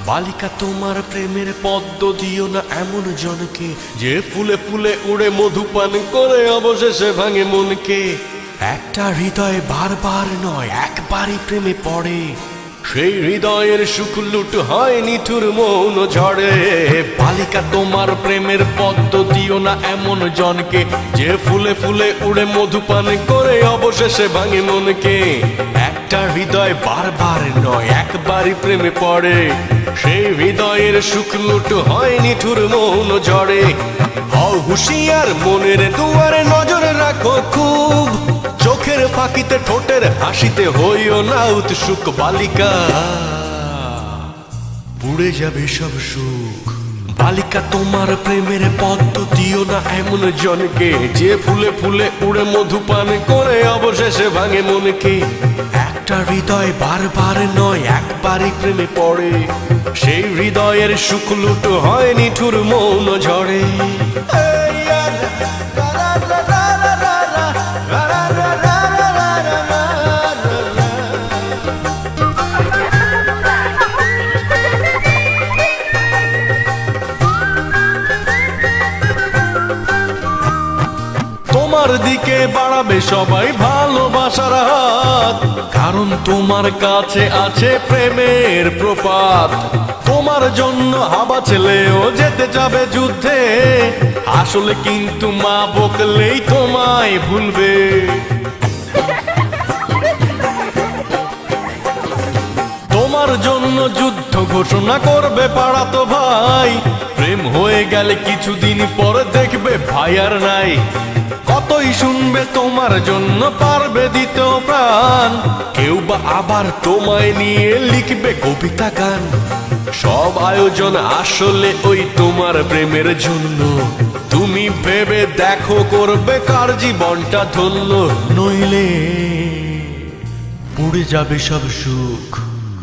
বালিকা তোমার প্রেমের পদ্ম দিও না এমন জনকে, যে ফুলে ফুলে উড়ে মধুপান করে অবশেষে ভাঙে মনকে। একটা হৃদয় বারবার নয় একবারই প্রেমে পড়ে, সেই হৃদয়ের সুখ লুট হয় নিঠুর মৌন ঝড়ে। বালিকা তোমার প্রেমের পদ্ম দিও না এমন জনকে, যে ফুলে ফুলে উড়ে মধুপান করে অবশেষে ভাঙে মনকে। একটা হৃদয় বারবার নয় একবারই প্রেমে পড়ে, সেই হৃদয়ের সুখ লুট হয় নিঠুর মৌন ঝড়ে। হও হুঁশিয়ার মনের দুয়ারে নজর রাখো খুব, চোখের ফাঁকিতে ঠোঁটের হাসিতে হইও না উৎসুক। বালিকা পুড়ে যাবে সব সুখ। বালিকা তোমার প্রেমের পদ্ম দিও না এমন জনকে, যে ফুলে ফুলে উড়ে মধুপান করে অবশেষে ভাঙে মনকে। একটা হৃদয় বারবার নয় একবারই প্রেমে পড়ে, সেই হৃদয়ের সুখ লুট হয় নিঠুর মৌন ঝড়ে। তোমার দিকে বাড়াবে সবাই ভালোবাসার হাত, কারণ তোমার কাছে আছে প্রেমের প্রপাত। তোমার জন্য হাবা ছেলেও যেতে যাবে যুদ্ধে, আসলে কিন্তু মা বকলেই তোমায় ভুলবে। তোমার জন্য যুদ্ধ ঘোষণা করবে পাড়াতো ভাই, প্রেম হয়ে গেলে কিছুদিন পরে দেখবে ভাই আর নাই। কতই শুনবে তোমার জন্য পারবে দিতে প্রাণ, কেউ বা আবার তোমায় নিয়ে লিখবে কবিতা গান। সব আয়োজন আসলে ওই তোমার প্রেমের জন্য, তুমি ভেবে দেখো করবে কার জীবনটা ধন্য। নইলে পুড়ে যাবে সব সুখ।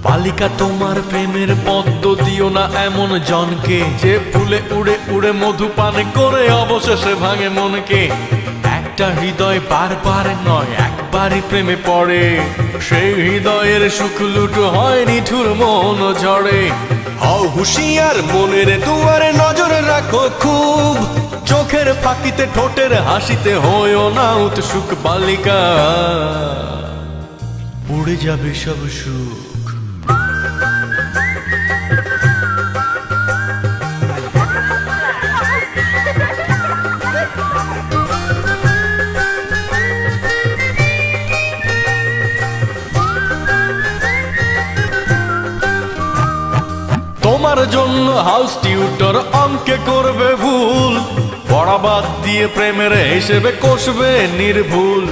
বালিকা তোমার প্রেমের পদ্ম দিও না এমন জনকে, যে ফুলে উড়ে উড়ে মধুপান করে অবশেষে ভাঙে মনকে। একটা হৃদয় বারবার নয় একবারই প্রেমে পড়ে, সেই হৃদয়ের সুখ লুট হয় নিঠুর মৌন ঝড়ে। হও হুঁশিয়ার মনের দুয়ারে নজর রাখো খুব, চোখের ফাঁকিতে ঠোঁটের হাসিতে হইও না উৎসুক। বালিকা উড়ে যাবে সব সুখ। তোমার জন্য হাউস টিউটর অঙ্কে করবে ভুল, পড়া বাদ দিয়ে প্রেমের হিসেবে কষবে নির্ভুল।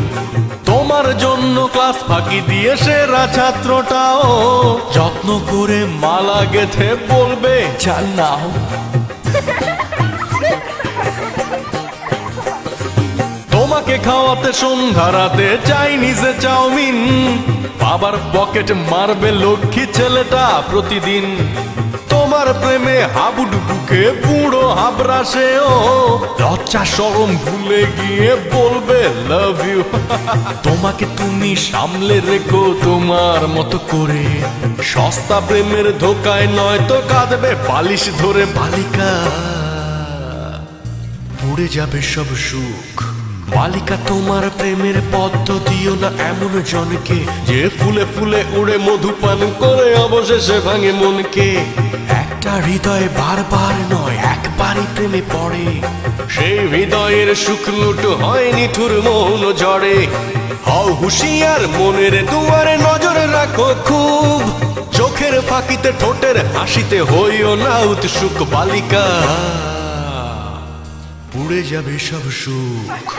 তোমার জন্য ক্লাস ফাঁকি দিয়ে সেরা ছাত্রটাও যত্ন করে মালা গেথে বলবে জান নাও। তোমাকে খাওয়াতে সন্ধ্যা রাতে চাইনিজে চাউমিন, বাবার পকেট মারবে লক্ষ্মী ছেলেটা প্রতিদিন। তোমার প্রেমে হাবুডুবুকে বুড়ো হাবরাসেও লজ্জা শরম ভুলে গিয়ে বলবে লাভ ইউ। তোমাকে তুমি সামলে রেখো তোমার মতো করে, সস্তা প্রেমের ধোকায় নয় তো কাঁদবে বালিশ ধরে। বালিকা পুড়ে যাবে সব সুখ। বালিকা তোমার প্রেমের পদ্ম দিও না এমন জনকে, যে ফুলে ফুলে উড়ে মধুপান করে অবশেষে ভাঙে মনকে। একটা হৃদয় বারবার নয় একবারই প্রেমে পড়ে, সেই হৃদয়ের সুখ লুট হয় নিঠুর মৌন ঝড়ে। হও হুঁশিয়ার মনের দুয়ারে নজর রাখো খুব, চোখের ফাঁকিতে ঠোঁটের হাসিতে হইও না উৎসুক। বালিকা পুড়ে যাবে সব সুখ।